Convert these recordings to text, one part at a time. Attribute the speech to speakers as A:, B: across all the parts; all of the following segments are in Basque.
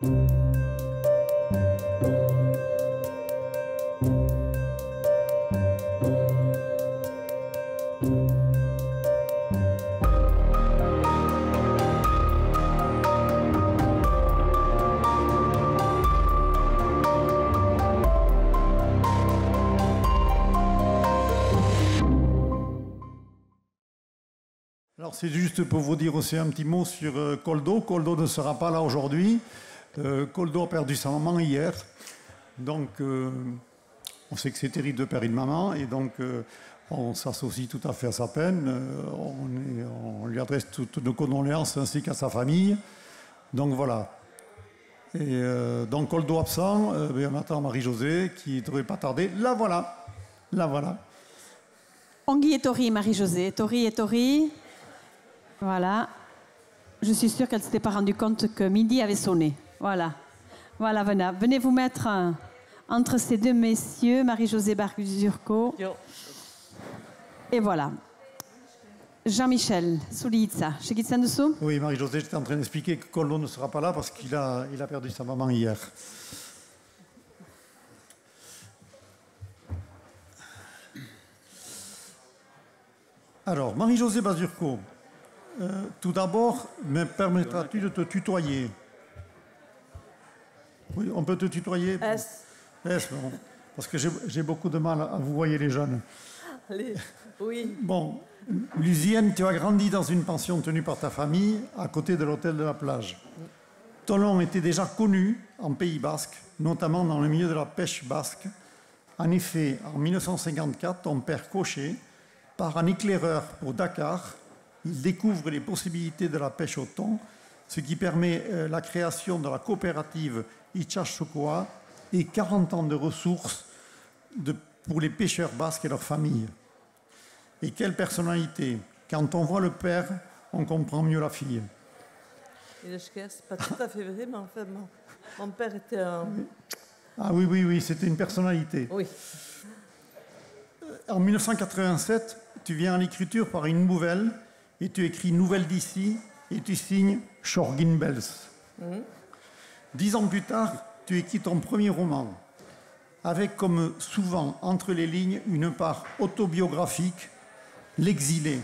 A: Alors c'est juste pour vous dire aussi un petit mot sur Koldo. Koldo ne sera pas là aujourd'hui. Koldo a perdu sa maman hier. Donc on sait que c'est terrible de perdre une maman et donc on s'associe tout à fait à sa peine. On lui adresse toutes nos condoléances ainsi qu'à sa famille. Donc voilà. Et donc Koldo absent, on attend Marie-Josée qui ne devrait pas tarder. La voilà. La voilà.
B: Ongui et Tori, Marie-Josée. Tori et Tori. Voilà. Je suis sûre qu'elle ne s'était pas rendue compte que midi avait sonné. Voilà. Voilà, venez vous mettre entre ces deux messieurs, Marie-Josée Bazurko. Et voilà. Jean-Michel, Souliitza. Chez Gitsen dessous?
A: Oui, Marie-Josée, j'étais en train d'expliquer que Koldo ne sera pas là parce qu'il a perdu sa maman hier. Alors, Marie-Josée Bazurko. Tout d'abord, me permettras-tu de te tutoyer? Oui, on peut te tutoyer? Bon, parce que j'ai beaucoup de mal à vous voyez les jeunes.
C: Allez, oui.
A: Bon, Lusienne, tu as grandi dans une pension tenue par ta famille à côté de l'hôtel de la plage. Ton nom était déjà connu en Pays Basque, notamment dans le milieu de la pêche basque. En effet, en 1954, ton père Cochet part en éclaireur pour Dakar. Il découvre les possibilités de la pêche au thon, ce qui permet la création de la coopérative Itxasokoa et 40 ans de ressources pour les pêcheurs basques et leurs familles. Et quelle personnalité! Quand on voit le père, on comprend mieux la fille.
C: Et c'est pas tout à fait vrai, mais enfin, mon père était un...
A: Ah oui, c'était une personnalité.
C: Oui.
A: En 1987, tu viens à l'écriture par une nouvelle et tu écris Nouvelle d'ici et tu signes Shorgin Bells. 10 ans plus tard, tu écris ton premier roman, avec comme souvent entre les lignes une part autobiographique, L'exilé,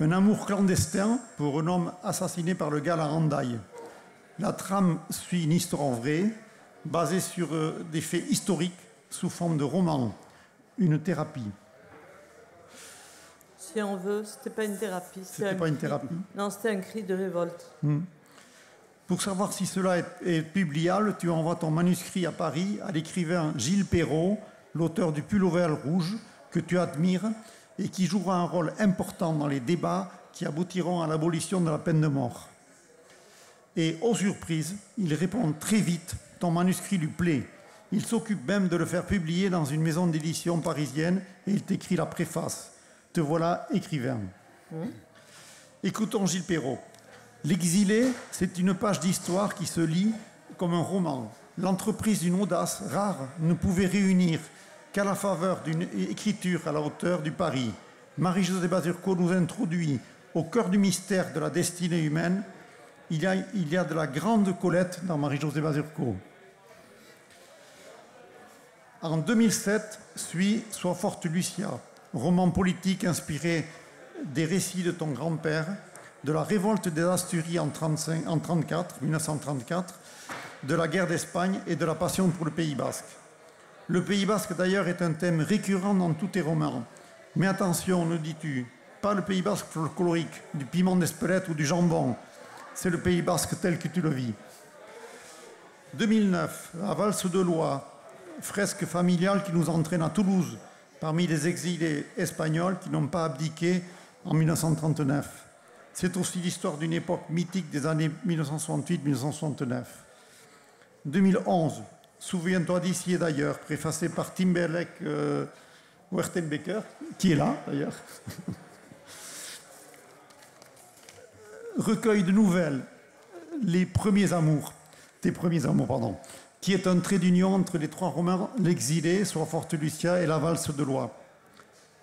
A: un amour clandestin pour un homme assassiné par le gars à Randaï. La trame suit une histoire vraie, basée sur des faits historiques sous forme de roman, une thérapie.
C: Si on veut, c'était pas une thérapie.
A: C'était pas une thérapie?
C: Non, c'était un cri de révolte.
A: Pour savoir si cela est publiable, tu envoies ton manuscrit à Paris à l'écrivain Gilles Perrault, l'auteur du Pull-over rouge, que tu admires et qui jouera un rôle important dans les débats qui aboutiront à l'abolition de la peine de mort. Et aux surprises, il répond très vite, ton manuscrit lui plaît. Il s'occupe même de le faire publier dans une maison d'édition parisienne et il t'écrit la préface. Te voilà écrivain. Écoutons Gilles Perrault. L'exilé, c'est une page d'histoire qui se lit comme un roman. L'entreprise d'une audace rare ne pouvait réunir qu'à la faveur d'une écriture à la hauteur du pari. Marie-Josée Bazurko nous introduit au cœur du mystère de la destinée humaine. Il y a de la grande Colette dans Marie-Josée Bazurko. En 2007, suit Sois forte Lucia, roman politique inspiré des récits de ton grand-père, de la révolte des Asturies en 1934, de la guerre d'Espagne et de la passion pour le Pays Basque. Le Pays Basque, d'ailleurs, est un thème récurrent dans tous tes romans. Mais attention, ne dis-tu, pas le Pays Basque folklorique, du piment d'Espelette ou du jambon. C'est le Pays Basque tel que tu le vis. 2009, la valse de Loire, fresque familiale qui nous entraîne à Toulouse, parmi les exilés espagnols qui n'ont pas abdiqué en 1939. C'est aussi l'histoire d'une époque mythique des années 1968-1969. 2011, Souviens-toi d'ici et d'ailleurs, préfacé par Timberlake Wertenbecker, qui est là d'ailleurs. Recueil de nouvelles, tes premiers amours, qui est un trait d'union entre les trois romans L'exilé, Sois forte Lucia et La valse de Loire.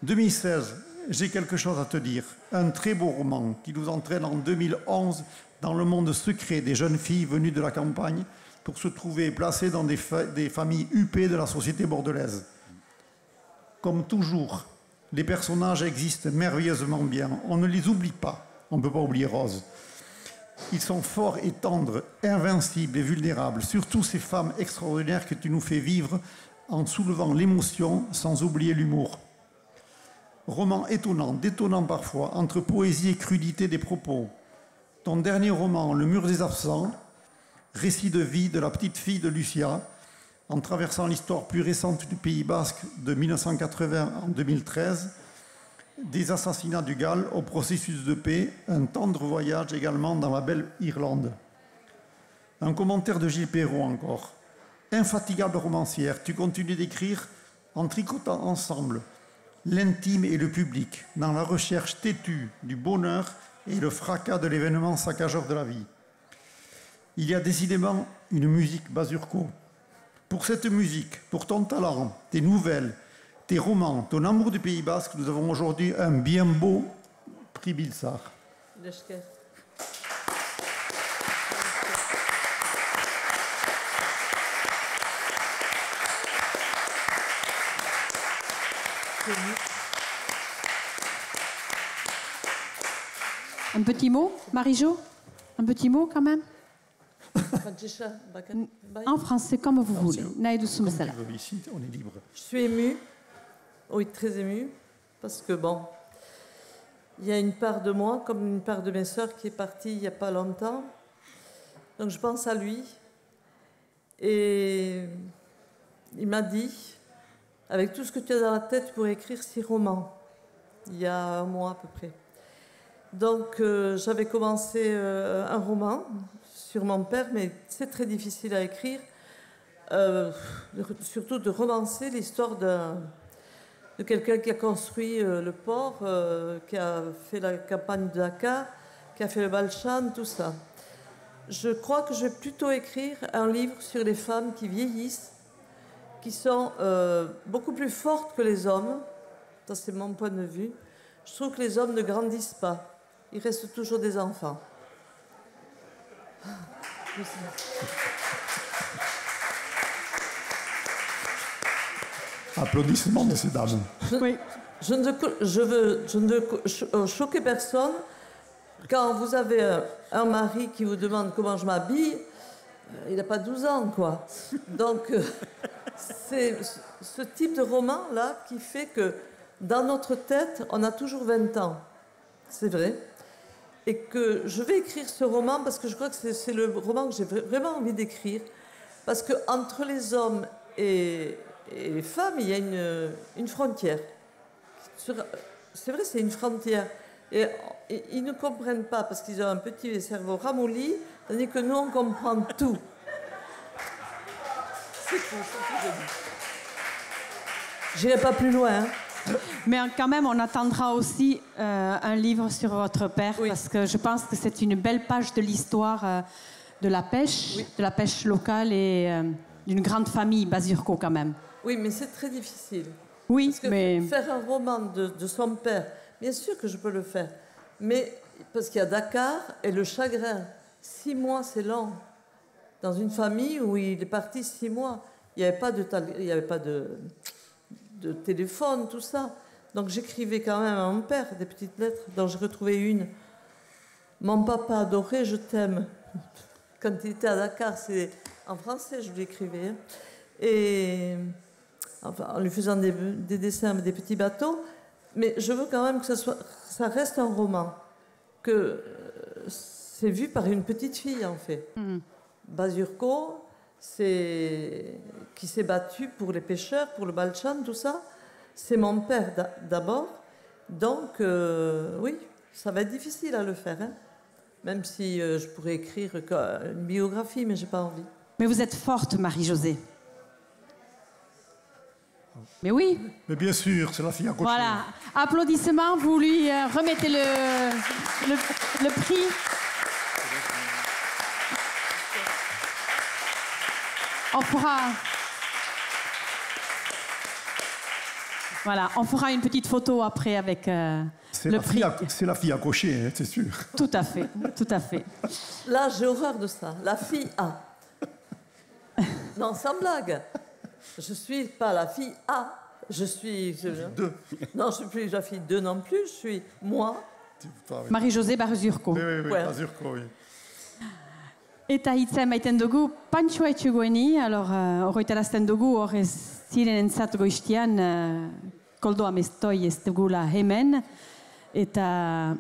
A: 2016, J'ai quelque chose à te dire, un très beau roman qui nous entraîne en 2011 dans le monde secret des jeunes filles venues de la campagne pour se trouver placées dans des familles huppées de la société bordelaise. Comme toujours, les personnages existent merveilleusement bien. On ne les oublie pas. On ne peut pas oublier Rose. Ils sont forts et tendres, invincibles et vulnérables. Surtout ces femmes extraordinaires que tu nous fais vivre en soulevant l'émotion sans oublier l'humour. Roman étonnant, détonnant parfois, entre poésie et crudité des propos. Ton dernier roman, Le mur des absents, récit de vie de la petite fille de Lucia, en traversant l'histoire plus récente du Pays basque de 1980 en 2013, des assassinats du Galles au processus de paix, un tendre voyage également dans la belle Irlande. Un commentaire de Gilles Perrault encore. Infatigable romancière, tu continues d'écrire en tricotant ensemble l'intime et le public, dans la recherche têtue du bonheur et le fracas de l'événement saccageur de la vie. Il y a décidément une musique Bazurko. Pour cette musique, pour ton talent, tes nouvelles, tes romans, ton amour du Pays basque, nous avons aujourd'hui un bien beau prix Bilsar.
B: Un petit mot, Marie-Jo? Un petit mot quand même? En français, comme vous voulez.
A: Ici, on est libre.
C: Je suis émue, oui, très émue, parce que bon, il y a une part de moi, comme une part de mes sœurs, qui est partie il n'y a pas longtemps. Donc je pense à lui. Et il m'a dit, avec tout ce que tu as dans la tête, tu pourrais écrire 6 romans, il y a un mois à peu près. Donc j'avais commencé un roman sur mon père, mais c'est très difficile à écrire, surtout de romancer l'histoire de quelqu'un qui a construit le port, qui a fait la campagne de Dakar, qui a fait le Balchan, tout ça. Je crois que je vais plutôt écrire un livre sur les femmes qui vieillissent, qui sont beaucoup plus fortes que les hommes. Ça, c'est mon point de vue. Je trouve que les hommes ne grandissent pas. Ils restent toujours des enfants.
A: Applaudissements de ces dames.
B: Oui.
C: Je ne veux choquer personne. Quand vous avez un mari qui vous demande comment je m'habille, il n'a pas 12 ans, quoi. Donc, c'est ce type de roman-là qui fait que dans notre tête, on a toujours 20 ans. C'est vrai. Et que je vais écrire ce roman parce que je crois que c'est le roman que j'ai vraiment envie d'écrire. Parce qu'entre les hommes et les femmes, il y a une frontière. C'est vrai, c'est une frontière. Et ils ne comprennent pas parce qu'ils ont un petit cerveau ramolli, tandis que nous, on comprend tout. C'est tout, c'est tout. J'irai pas plus loin. Hein.
B: Mais quand même, on attendra aussi un livre sur votre père, oui. Parce que je pense que c'est une belle page de l'histoire de la pêche, oui. De la pêche locale et d'une grande famille, Bazurko quand même.
C: Oui, mais c'est très difficile.
B: Oui,
C: parce que
B: mais...
C: faire un roman de son père, bien sûr que je peux le faire, mais parce qu'il y a Dakar et le chagrin. 6 mois, c'est long. Dans une famille où il est parti 6 mois, il n'y avait pas de téléphone, tout ça. Donc j'écrivais quand même à mon père des petites lettres, dont j'ai retrouvé une. Mon papa adoré, je t'aime. Quand il était à Dakar, c'est en français, je lui écrivais. Hein. Et enfin, en lui faisant des dessins avec des petits bateaux. Mais je veux quand même que ça reste un roman. Que c'est vu par une petite fille, en fait. Bazurko, qui s'est battu pour les pêcheurs, pour le Balchan, tout ça. C'est mon père d'abord. Donc, oui, ça va être difficile à le faire. Hein. Même si je pourrais écrire une biographie, mais je n'ai pas envie.
B: Mais vous êtes forte, Marie-Josée. Mais oui.
A: Mais bien sûr, c'est la fille à côté.
B: Voilà. Applaudissements, vous lui remettez le prix. On fera une petite photo après avec
A: C'est la fille à cocher, hein, c'est sûr.
B: Tout à fait, tout à fait.
C: Là, j'ai horreur de ça. La fille A. Non, sans blague. Je suis pas la fille A. Je suis...
A: Deux.
C: Non, je suis plus la fille 2 non plus. Je suis moi.
B: Marie-José Barzurko.
A: Oui,
C: Ouais.
A: Barzurko, oui.
B: Eta hitza emaiten dugu, pantxoa etxegoeni, horretarazten dugu, hor ez ziren entzat goiztian, koldo amestoi ez dugula hemen, eta,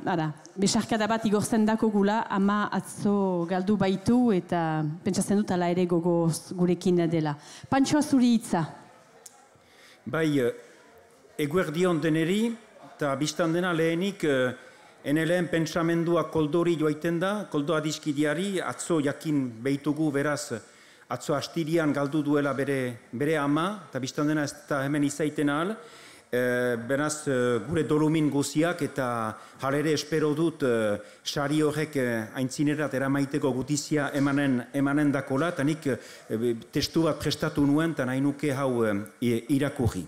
B: besarkada bat igortzen dako gula, ama atzo galdu baitu, eta pentsatzen dut ala ere gogoz gurekin dela. Pantxoa zuri hitza.
D: Bai, eguerdion deneri, eta biztan dena lehenik, eneleen pentsamendua koldori joaiten da, koldo adiskidiari, atzo jakin behitugu beraz, atzo astirian galdu duela bere ama, eta biztan dena ez da hemen izaiten ahal, beraz gure dolumin guziak eta halere espero dut sari horrek aintzinerat eramaiteko gutizia emanen dakola, eta nik testu bat prestatu nuen, eta nahi nuke hau irakurri.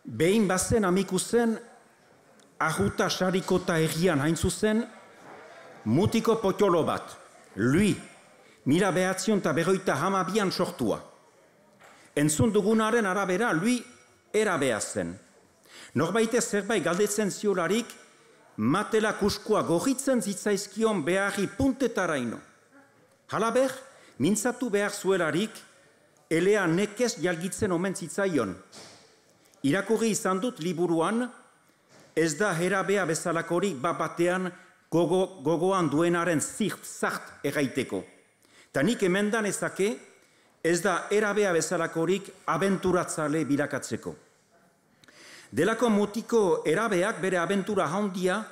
D: Behin bazen amiku zen, ahuta sarikota egian hain zuzen, mutiko potolo bat, lui, 1952an sortua. Entzun dugunaren arabera, lui erabea zen. Norbaite zerbait galdetzen ziolarik, matela kuskua gorritzen zitzaizkion beharri puntetaraino. Halaber, mintzatu behar zuelarik, elea nekez jalgitzen omen zitzaion. Irakurri izan dut liburuan, ez da herabea bezalakorik batean gogoan duenaren zart erraiteko. Ta nik emendan ezake, ez da erabea bezalakorik abenturatzale bilakatzeko. Delako mutiko erabeak bere abentura handia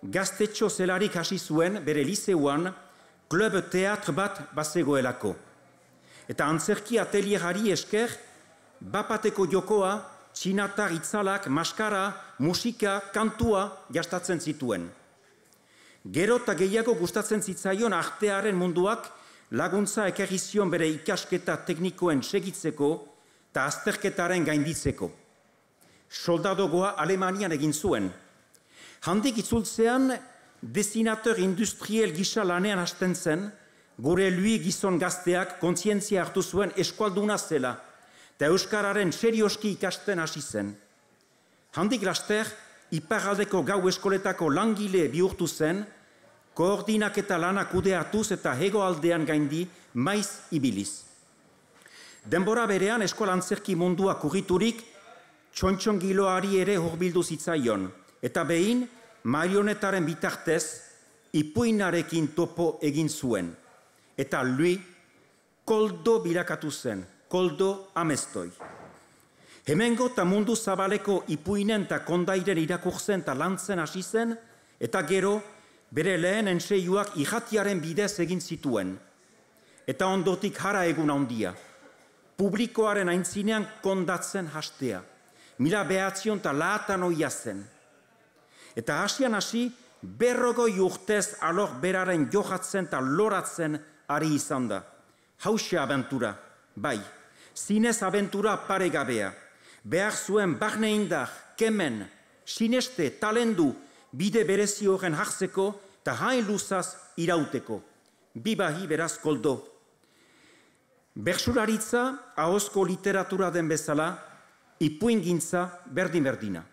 D: gaztetxo zelarik hasi zuen bere liseuan klub teatr bat bazegoelako. Eta antzerki atelierari esker, bapateko jokoa, txinatar itzalak, maskara, musika, kantua jastatzen zituen. Gero eta gehiago gustatzen zitzaion artearen munduak laguntza ekarri zion bere ikasketa teknikoen segitzeko eta azterketaren gainditzeko. Soldadogoa Alemanian egin zuen. Handik itzultzean, desinateur industriel gisa lanean hasten zen, gure lui gizon gazteak kontzientzia hartu zuen eskualduna zela, eta euskararen serioski ikasten hasi zen. Handik laster, iparraldeko gau eskoletako langile bihurtu zen, koordinak eta lanak kudeatuz eta hegoaldean gaindi maiz ibiliz. Denbora berean eskolantzerki mundua kurriturik, txontxongiloari ere hurbildu zitzaion, eta behin marionetaren bitartez ipuinarekin topo egin zuen. Eta lui, koldo bilakatu zen, koldo amestoi. Hemengo eta mundu zabaleko ipuinen eta kondairen irakurtzen eta lantzen hasi zen, eta gero bere lehen entseioak irratiaren bidez egin zituen. Eta ondotik jara egun handia. Publikoaren aintzinean kondatzen hastea. 1900 zen. Eta hasian hasi, 40 urtez alor beraren johatzen eta loratzen ari izan da. Hauxe abentura, bai, zinez abentura paregabea. Behar zuen barne indar, kemen, sineste, talendu, bide berezi horren hartzeko eta hain luzaz irauteko. Bibahi beraz koldo. Bertsularitza, ahozko literatura den bezala, ipuingintza berdin-berdina.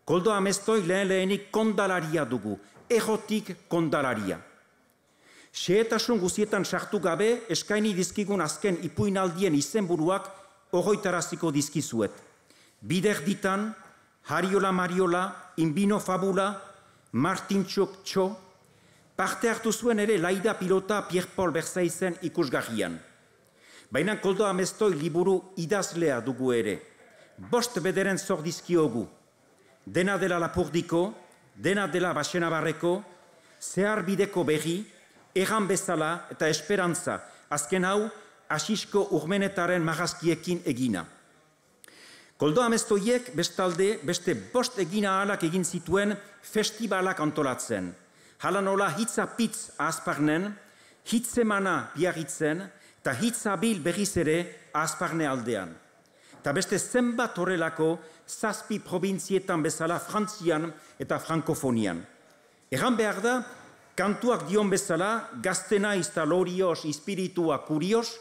D: Koldo amestoi lehenik kondalaria dugu, ejotik kondalaria. Xehetasun guzietan sartu gabe, eskaini dizkigun azken ipuinaldien izenburuak ogoitaraziko dizkizuet. Bider ditan, Hariola Mariola, Inbino Fabula, Martin Txok, parte hartu zuen ere laida pilota Pierre-Paul Berzaizen ikusgarrian. Baina koldo amestoi liburu idazlea dugu ere. 5 bederen zor dizkiogu. Dena dela Lapurdiko, dena dela Baxenabarreko, zehar bideko berri, erran bezala eta esperantza, azken hau, Asisko urmenetaren marrazkiekin egina. Koldo amestoiek bestalde beste 5 egina ahalak egin zituen festivalak antolatzen. Hala nola hitzapitz Azparnen, hitzemana Biarritzen eta hitzabil berriz ere Azparne aldean. eta beste zenbat horrelako 7 probintzietan bezala Frantzian eta Frankofonian. Egan behar da, kantuak dion bezala, gaztena izta lorios, espiritua kurios,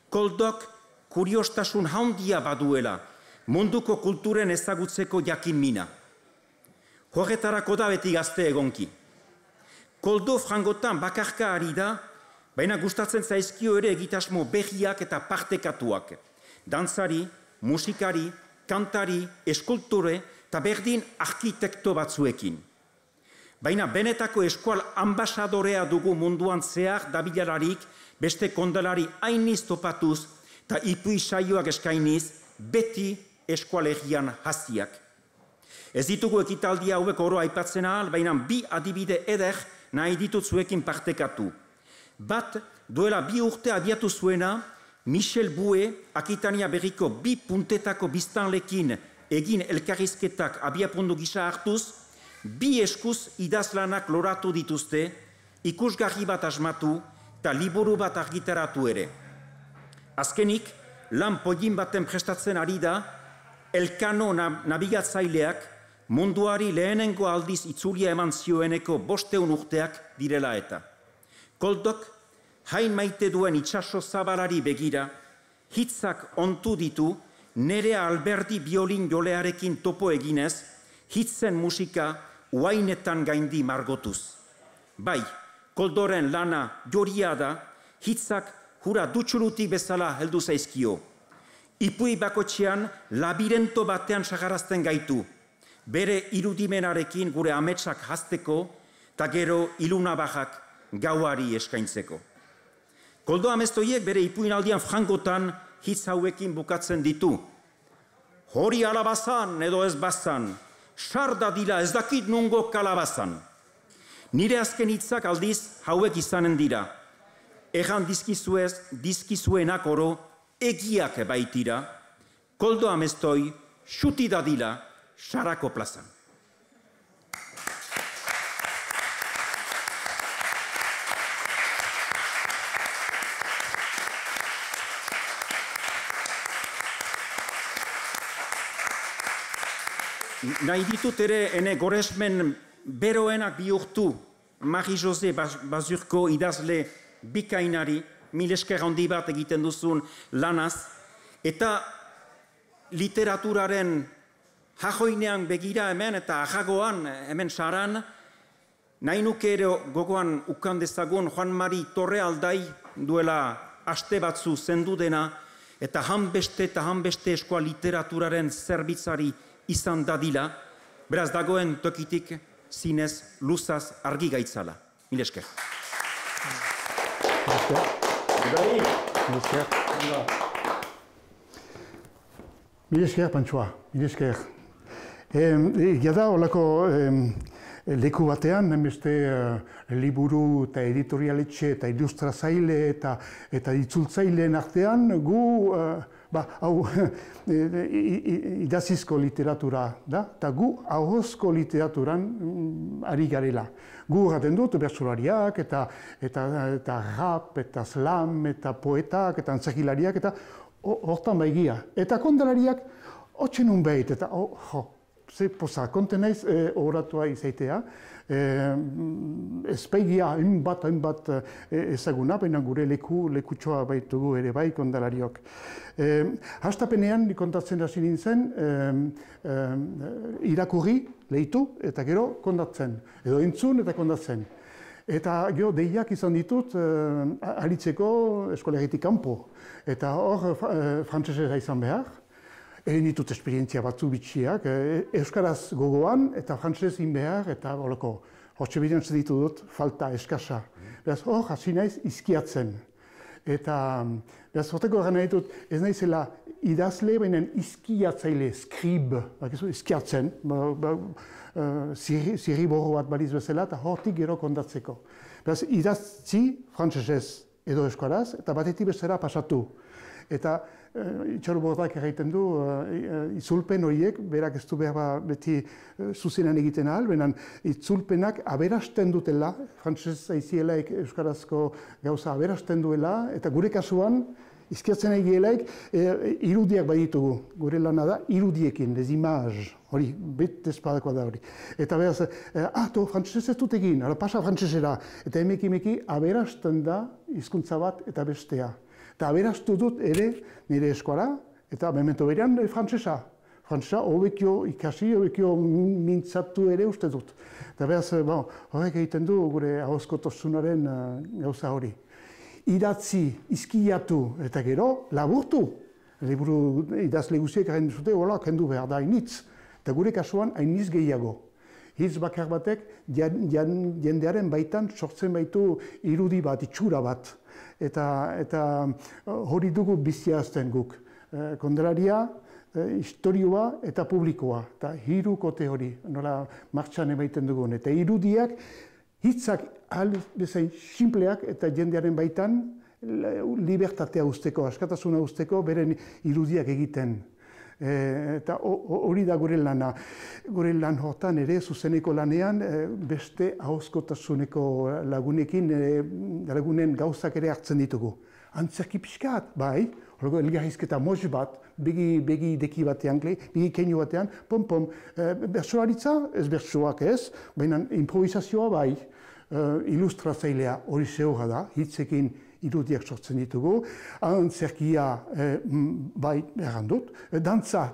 D: Koldok kuriostasun handia baduela, munduko kulturen ezagutzeko jakin mina. Horretarako da beti gazte egonki. Koldo frangotan bakarka ari da, baina gustatzen zaizkio ere egitasmo berriak eta partekatuak. Dantzari, musikari, kantari, eskulture eta berdin arkitekto batzuekin. Baina benetako eskual ambasadorea dugu munduan zehar dabilararik beste kondalari hainiz topatuz eta ipui saioak eskainiz beti eskualegian haziak. Ez ditugu ekitaldi hauek oro aipatzen ahal, baina 2 adibide eder nahi ditut zuekin partekatu. Bat, duela 2 urte abiatu zuena, Michel Bue, Akitania berriko 2 puntetako biztanlekin egin elkarrizketak abiapundu gisa hartuz, 2 eskuz idazlanak loratu dituzte, ikusgarri bat asmatu eta liburu bat argitaratu ere. Azkenik, lan polin baten prestatzen ari da, Elkano nabigatzaileak munduari lehenengo aldiz itzulia eman zioeneko 500 urteak direla eta. Koldok, hain maite duen itsaso zabalari begira, hitzak ontu ditu Nerea Alberdi biolin jolearekin topo eginez, hitzen musika uainetan gaindi margotuz. Bai, Koldoren lana joria da, hitzak hura dutxurutik bezala heldu zaizkio. Ipui bakotxean labirento batean sagarazten gaitu, bere irudimenarekin gure ametsak hasteko eta gero ilunabajak gauari eskaintzeko. Koldo amestoiek bere ipuinaldian frangotan hitz hauekin bukatzen ditu. Hori alabazan edo ez bazan, sarda dila ez dakit nungo kalabazan. Nire azken hitzak aldiz hauek izanen dira. Egan dizkizuenak oro egiak baitira, Koldo amestoi xuti dadila sarako plazan. Nahi ditut ere ene goresmen beroenak bihurtu Marie-José Bazurko idazle bikainari, mil esker handi bat egiten duzun lanaz, eta literaturaren jajoinean begira hemen eta ajagoan hemen saran, nahi nuke ere gogoan ukan dezagun Juan Mari Torrealdai duela aste batzu zendu dena, eta hanbeste eskola literaturaren zerbitzari izan dadila, beraz dagoen tokitik zinez luzaz argi gaitzala. Mil esker.
E: Mil esker, Pantsoa, mil esker. Gada olako leku batean, beste liburu eta editorialetxe eta ilustrazaile eta itzultzaileen artean gu hau idazizko literatura da, eta gu ahozko literaturan ari garela. Gu gaten dut bertsolariak eta rap, eta slam, eta poetak, eta antzakilariak, eta hortan baigia. Eta kondalariak hotxen unbeit, eta ze poza, konten naiz horatua izaitea, ezpeigia hainbat ezaguna, baina gure lekutxoa baitugu ere bai kondalariok. Hastapenean kontatzen hasi nintzen, irakurri, lehitu, eta gero kondatzen, edo entzun eta kondatzen. Eta gero deiak izan ditut aritzeko eskolegitik kanpo. Eta hor frantsesera izan behar. Egin ditut esperientzia batzu bitxiak, euskaraz gogoan eta frantsesez behar, eta hortxe bidean zeditu dut falta eskasa. Beraz, hor hasi naiz izkiatzen. Eta beraz, horteko gana ditut, ez naizela idazle, baina izkiatzaile, skrib, izkiatzen, zirriborro bat baliz bezala, eta hortik gero kondatzeko. Beraz, idazzi frantsesez edo euskaraz, eta batetik bezala pasatu. Eta itxarubordak egiten du, itzulpen horiek, berak ez du behar beti zuzenan egiten ahal, benen itzulpenak aberasten dutela, frantsesez aizielaik euskarazko gauza aberasten duela, eta gure kasuan izkertzen egielaik, irudiak baditugu. Gure lana da, irudiekin, les images. Hori, bet espadakoa da hori. Eta behaz, frantzesez ez dut egin, pasa frantzesera. Eta emeki aberasten da hizkuntza bat eta bestea. Eta aberastu dut ere nire eskola, eta memento berean frantzesa. Frantzesa hobekio ikasi, hobekio mintzatu ere uste dut. Eta behaz, horrek egiten du gure ahozkotasunaren gauza hori. Idatzi, izkiatu eta gero laburtu. Liburu idazle guziek egin duzute, hola, kendu behar da hainitz. Eta gure kasuan hainitz gehiago. Hitz bakar batek jendearen baitan sortzen baitu irudi bat, itxura bat. Eta hori dugu biziazten guk. Kondelaria, historioa eta publikoa. Eta hiru kote hori, nola martxan emaiten dugun. Eta irudiak, hitzak bezain simpleak eta jendearen baitan libertatea usteko, askatasuna usteko, beren irudiak egiten. Eta hori da gure lana. Gure lan hortan ere, zuzeneko lanean, beste ahozkotasuneko lagunekin, lagunen gauzak ere hartzen ditugu. Antzerki pixkat, bai, horrego elgarrizketa moz bat, begi deki batean, begi keinu batean, pom, bertsoaritza, ez bertsoak ez, baina improvisazioa bai, ilustratzailea hori zehora da, hitzekin irudiak sortzen ditugu, antzerkia bai errandut, dantza,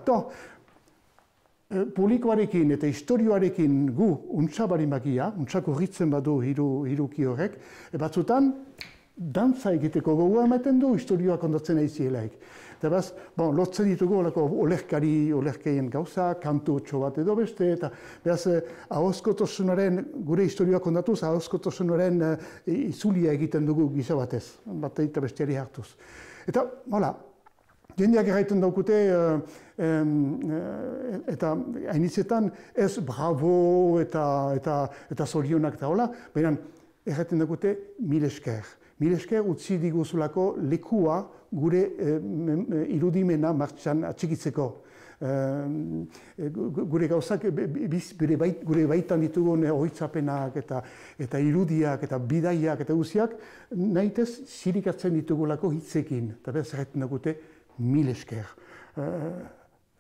E: publikoarekin eta historioarekin gu untsa barimagia, untsa korritzen badu hiruki horrek, batzutan dantza egiteko gogoa ematen du historioa kondatzen aizielaik. Eta behaz, lotzen ditugu olerkeien gauza, kantu otxo bat edo beste, eta behaz, ahozkotasunaren, gure historioa kondatuz, ahozkotasunaren izulia egiten dugu gisa batez, bat eta bestiari hartuz. Eta, jendeak erraiten daukute, eta hainitzetan ez bravo eta zorionak eta hola, baina erraiten daukute mil esker. Mil esker utzi diguzulako lekua gure irudimena martxan atxikitzeko. Gure gauzak, gure baitan ditugun ohitzapenak eta irudiak eta bidaiak eta guziak, nahitez zirikatzen ditugulako hitzekin. Eta behar zerretzen dagute mil esker.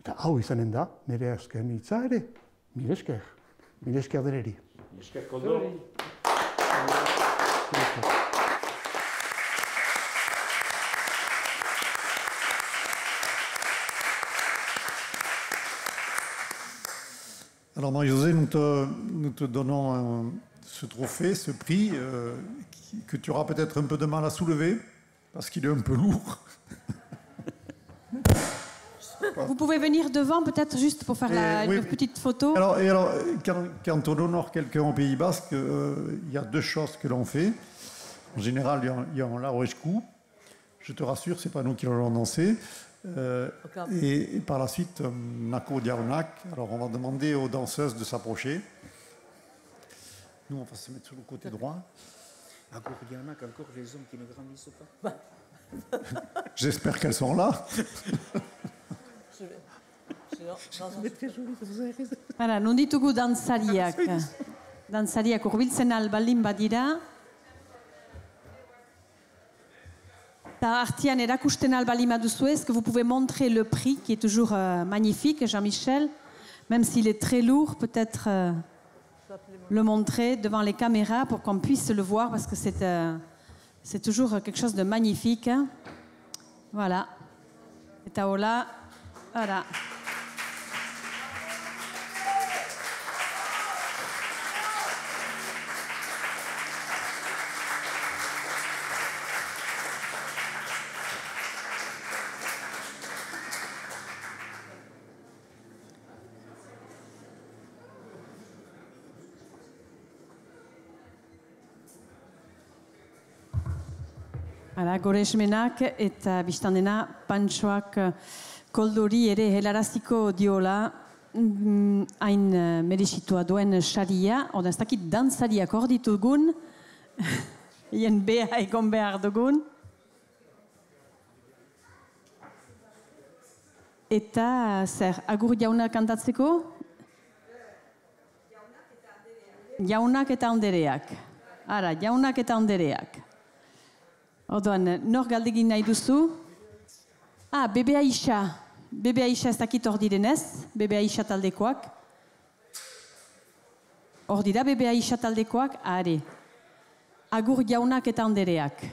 E: Eta hau izanen da, nire azken hitza ere, mil esker. Mil esker deneri.
D: Mil esker koldo.
A: Alors Marie-Josée, nous te donnons ce trophée, ce prix, que tu auras peut-être un peu de mal à soulever, parce qu'il est un peu lourd.
B: Vous pouvez venir devant peut-être juste pour faire une petite photo.
A: Alors, quand on honore quelqu'un au Pays Basque, il y a deux choses que l'on fait. En général, il y a un larouescu. Je te rassure, ce n'est pas nous qui l'allons danser. Et par la suite, Nako Diaronak. Alors, on va demander aux danseuses de s'approcher. Nous, on va se mettre sur le côté droit.
D: Nako Diaronak, encore les hommes qui ne grandissent pas.
A: J'espère qu'elles sont là.
B: Hala, non ditugu dantzariak. Dantzariak hurbiltzen albaldin badira. Eta artian erakusten albaldin baduzue, est-ce que vous pouvez montrer le prix qui est toujours magnifique, Jean-Michel, même s'il est très lourd, peut-être le montrer devant les caméras pour qu'on puisse le voir, parce que c'est toujours quelque chose de magnifique. Hein. Voilà. Et taola, voilà. Hala, goresmenak eta biztan dena Pantxoak koldori ere helaraziko diola hain meresitua duen saria, oda ez dakit dantzariak hor ditugun, hien beha egon behar dugun. Eta zer, agur jauna kantatzeko? Jaunak eta andereak. Ara, jaunak eta andereak. Orduan, nor galdegin nahi duzu? Bebe Aixa. Bebe Aixa ez dakit hor direnez, Bebe Aixa taldekoak. Hor dira Bebe Aixa taldekoak, are. Agur jaunak eta andereak.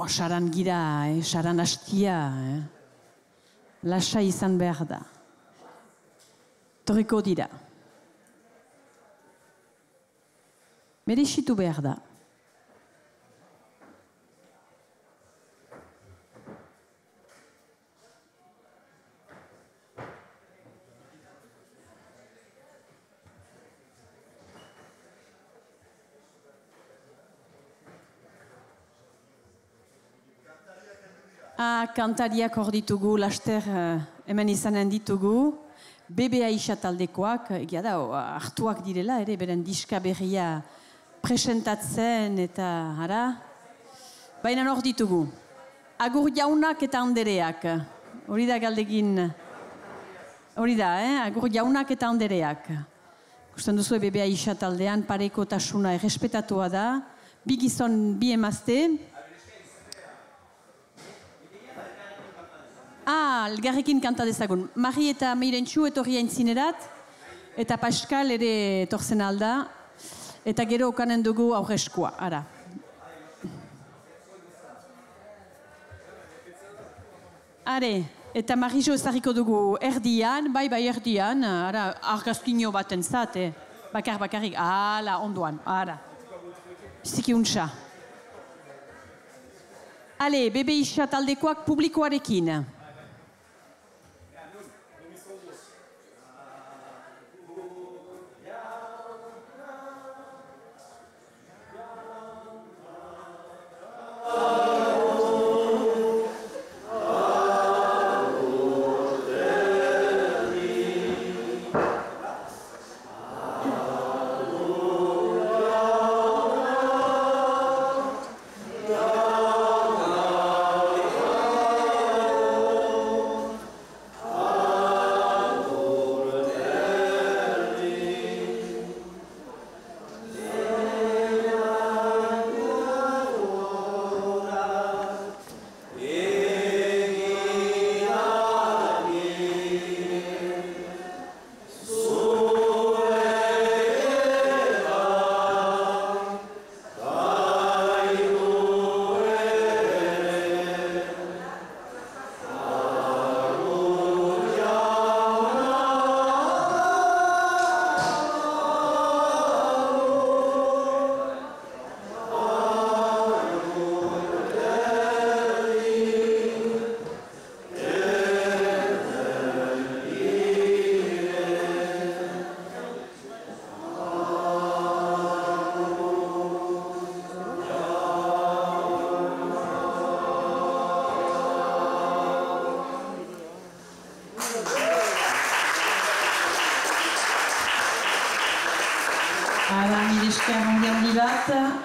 B: Saran gira, saran hastia. Lasa izan behar da. Torriko dira. Merexitu behar da. Kantariak hor ditugu, laster hemen izanen ditugu. Bebe Aixa taldekoak, egia da, hartuak direla, ere, beren diska berria presentatzen eta, ara. Baina hor ditugu. Agur jaunak eta andereak. Hori da galdegin. Hori da, agur jaunak eta andereak. Gusten duzu Bebe Aixa taldean pareko tasuna errespetatua da. Bi gizon, bi emazte. Elgarrekin kanta dezagun. Mari eta Meirentxu etorri aintzinerat, eta Pascal ere etorzen alda, eta gero okanen dugu aurreskua, ara. Are, eta Marijo ezarriko dugu erdian, bai erdian, ara, argazkino baten zat, bakarrik, ala, ondoan, ara. Biziki untxa. Ale, Bebe Aixa taldekoak publikoarekin.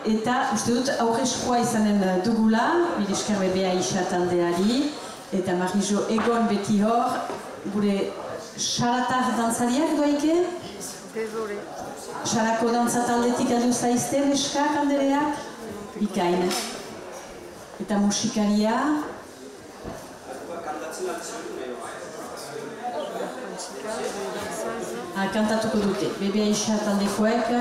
B: Eta uste dut aurrezkoa izanen dugula, Milesker Bebe Aixa taldeari, eta Marijo egon beti hor, gure xaratar dantzariak doaike?
F: Désolé.
B: Xarako dantza taldetik aldu zaizte, neskak andereak? Bikain. Eta musikaria? Kantatuko dute, Bebe Aixa taldekoek.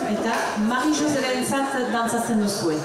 B: Eta Marijo zerentzat dantzatzen duzue.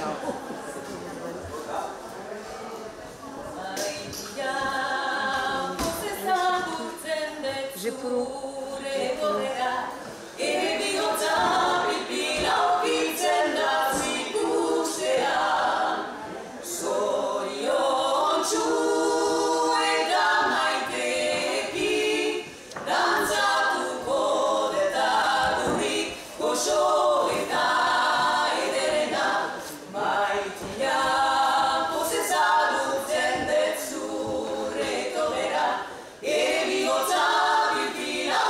G: Emi gotza bilpila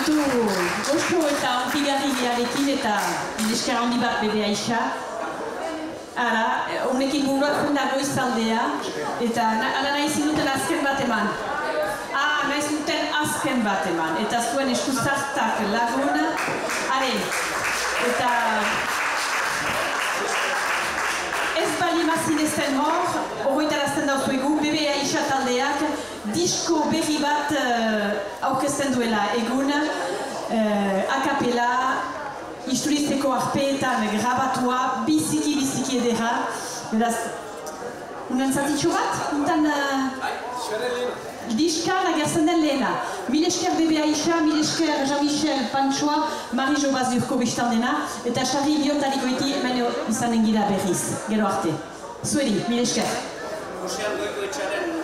B: kantu goxo eta onkigarriarekin eta esker handi bat bebe Aixa. Ara, honekin buruatzen dago izaldea, eta ala nahi zinuten azken bat eman. Nahi zinuten azken bat eman, eta zuen eskuzartak lagun. Are, eta ez bali mazinezten hor, horretarazten dauzuegu, bebe Aixa taldeak disko berri bat aurkezten duela egun, akapela, isturizteko arpeetan grabatua, biziki edera. Beraz, unan zatitxo bat? Untan diskan agertzen den lehena. Mil esker bebe Aixa, mil esker Jean-Michel Pantsoa, Mari-Jo Bazurko bestandena, eta Xarri Biotalikoeti hemen izanen gira berriz, gero arte. Zueri, mil esker.
F: Goizean goiko etxaren